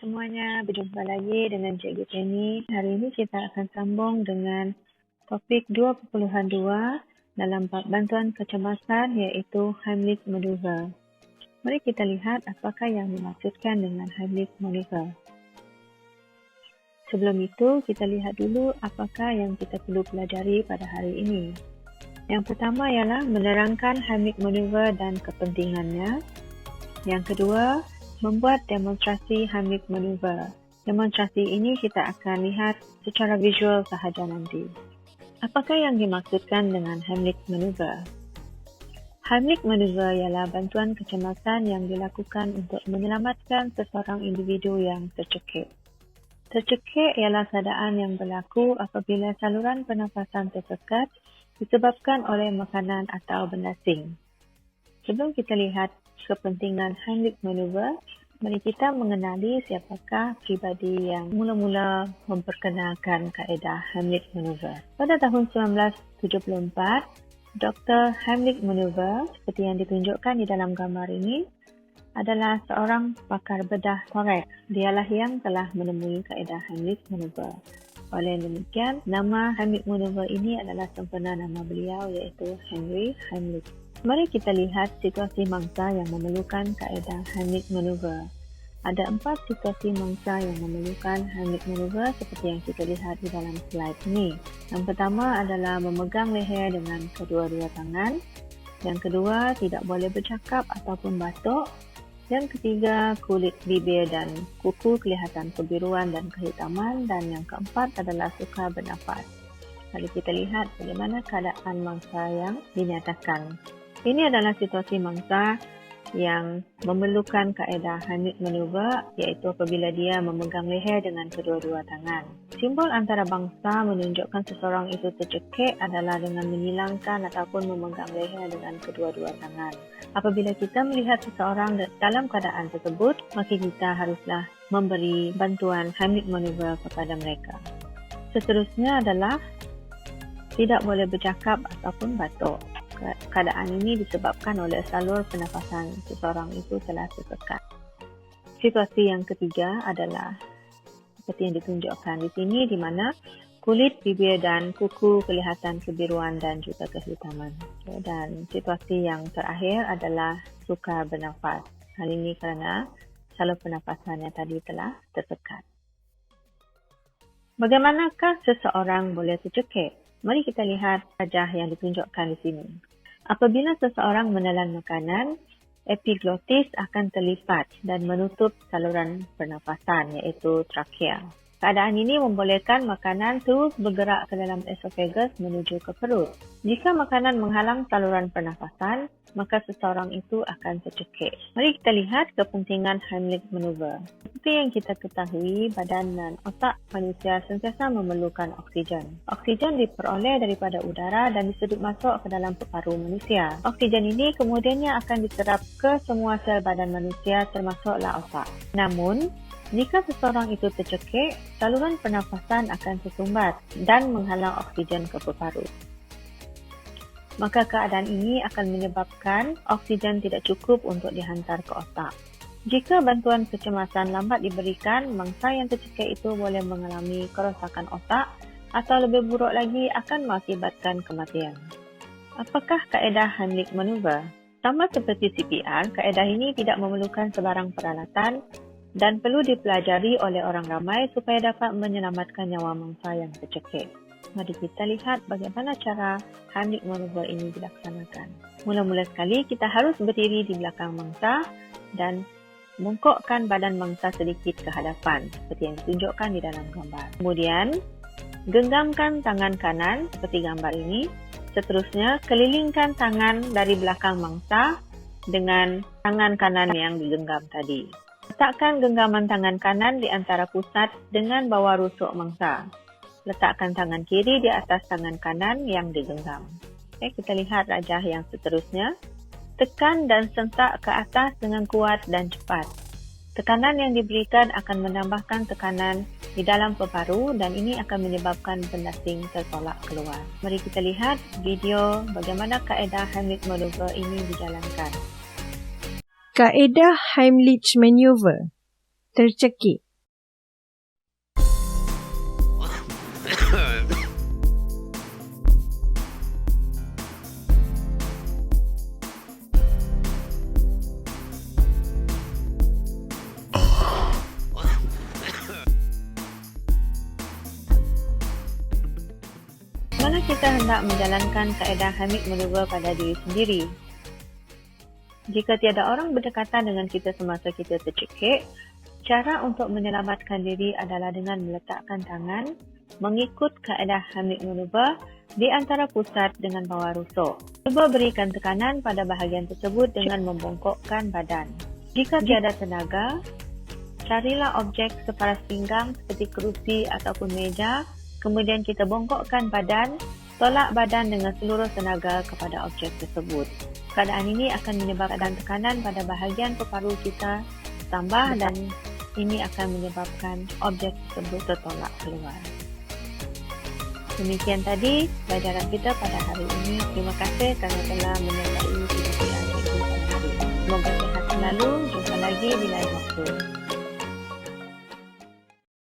semuanya, berjumpa lagi dengan Cikgu Penny. Hari ini kita akan sambung dengan topik 2.2 dalam bab bantuan kecemasan iaitu Heimlich Maneuver. Mari kita lihat apakah yang dimaksudkan dengan Heimlich Maneuver. Sebelum itu, kita lihat dulu apakah yang kita perlu pelajari pada hari ini. Yang pertama ialah menerangkan Heimlich Maneuver dan kepentingannya. Yang kedua, membuat demonstrasi Heimlich Maneuver. Demonstrasi ini kita akan lihat secara visual sahaja nanti. Apakah yang dimaksudkan dengan Heimlich Maneuver? Heimlich Maneuver ialah bantuan kecemasan yang dilakukan untuk menyelamatkan seseorang individu yang tercekik. Tercekik ialah keadaan yang berlaku apabila saluran pernafasan tersekat disebabkan oleh makanan atau benda asing. Sebelum kita lihat kepentingan Heimlich Maneuver, mari kita mengenali siapakah pribadi yang mula-mula memperkenalkan kaedah Heimlich Maneuver. Pada tahun 1974, Dr. Heimlich Maneuver, seperti yang ditunjukkan di dalam gambar ini, adalah seorang pakar bedah thorax. Dialah yang telah menemui kaedah Heimlich Maneuver. Oleh demikian, nama Heimlich Maneuver ini adalah sempena nama beliau iaitu Henry Heimlich. Mari kita lihat situasi mangsa yang memerlukan kaedah Heimlich Maneuver. Ada 4 situasi mangsa yang memerlukan Heimlich Maneuver seperti yang kita lihat di dalam slide ini. Yang pertama adalah memegang leher dengan kedua-dua tangan. Yang kedua, tidak boleh bercakap ataupun batuk. Yang ketiga, kulit bibir dan kuku kelihatan kebiruan dan kehitaman. Dan yang keempat adalah sukar bernafas. Mari kita lihat bagaimana keadaan mangsa yang dinyatakan. Ini adalah situasi mangsa yang memerlukan kaedah Heimlich Maneuver, iaitu apabila dia memegang leher dengan kedua-dua tangan. Simbol antara bangsa menunjukkan seseorang itu tercekik adalah dengan menyilangkan ataupun memegang leher dengan kedua-dua tangan. Apabila kita melihat seseorang dalam keadaan tersebut, maka kita haruslah memberi bantuan Heimlich Maneuver kepada mereka. Seterusnya adalah tidak boleh bercakap ataupun batuk. Keadaan ini disebabkan oleh salur pernafasan seseorang itu telah tersekat. Situasi yang ketiga adalah seperti yang ditunjukkan di sini, di mana kulit, bibir dan kuku kelihatan kebiruan dan juga kehitaman. Dan situasi yang terakhir adalah sukar bernafas. Hal ini kerana salur pernafasannya tadi telah tersekat. Bagaimanakah seseorang boleh tercekik? Mari kita lihat wajah yang ditunjukkan di sini. Apabila seseorang menelan makanan, epiglottis akan terlipat dan menutup saluran pernafasan iaitu trakea. Keadaan ini membolehkan makanan terus bergerak ke dalam esophagus menuju ke perut. Jika makanan menghalang saluran pernafasan, maka seseorang itu akan tercekik. Mari kita lihat kepentingan Heimlich Maneuver. Seperti yang kita ketahui, badan dan otak manusia sentiasa memerlukan oksigen. Oksigen diperoleh daripada udara dan disedut masuk ke dalam paru manusia. Oksigen ini kemudiannya akan diserap ke semua sel badan manusia termasuklah otak. Namun, jika seseorang itu tercekik, saluran pernafasan akan tersumbat dan menghalang oksigen ke paru. Maka keadaan ini akan menyebabkan oksigen tidak cukup untuk dihantar ke otak. Jika bantuan kecemasan lambat diberikan, mangsa yang tercekik itu boleh mengalami kerosakan otak atau lebih buruk lagi akan mengakibatkan kematian. Apakah kaedah Heimlich Maneuver? Sama seperti CPR, kaedah ini tidak memerlukan sebarang peralatan dan perlu dipelajari oleh orang ramai supaya dapat menyelamatkan nyawa mangsa yang tercekik. Mari kita lihat bagaimana cara Heimlich Maneuver ini dilaksanakan. Mula-mula sekali, kita harus berdiri di belakang mangsa dan mengkokkan badan mangsa sedikit ke hadapan seperti yang ditunjukkan di dalam gambar. Kemudian, genggamkan tangan kanan seperti gambar ini. Seterusnya, kelilingkan tangan dari belakang mangsa dengan tangan kanan yang digenggam tadi. Letakkan genggaman tangan kanan di antara pusat dengan bawah rusuk mangsa. Letakkan tangan kiri di atas tangan kanan yang digenggam. Kita lihat rajah yang seterusnya. Tekan dan sentak ke atas dengan kuat dan cepat. Tekanan yang diberikan akan menambahkan tekanan di dalam paru dan ini akan menyebabkan benda asing tertolak keluar. Mari kita lihat video bagaimana kaedah Heimlich Maneuver ini dijalankan. Kaedah Heimlich Maneuver. Tercekik. kita hendak menjalankan kaedah Hamid Maneuver pada diri sendiri? Jika tiada orang berdekatan dengan kita semasa kita tercekik, cara untuk menyelamatkan diri adalah dengan meletakkan tangan mengikut kaedah Hamid Maneuver di antara pusat dengan bawah rusuk. Cuba berikan tekanan pada bahagian tersebut dengan membongkokkan badan. Jika tiada tenaga, carilah objek separas pinggang seperti kerusi ataupun meja, kemudian kita bongkokkan badan, tolak badan dengan seluruh tenaga kepada objek tersebut. Keadaan ini akan menyebabkan tekanan pada bahagian peparu kita tambah dan ini akan menyebabkan objek tersebut tertolak keluar. Demikian tadi pelajaran kita pada hari ini. Terima kasih kerana telah menyertai video kita pada hari ini. Semoga sihat selalu. Jumpa lagi di lain waktu.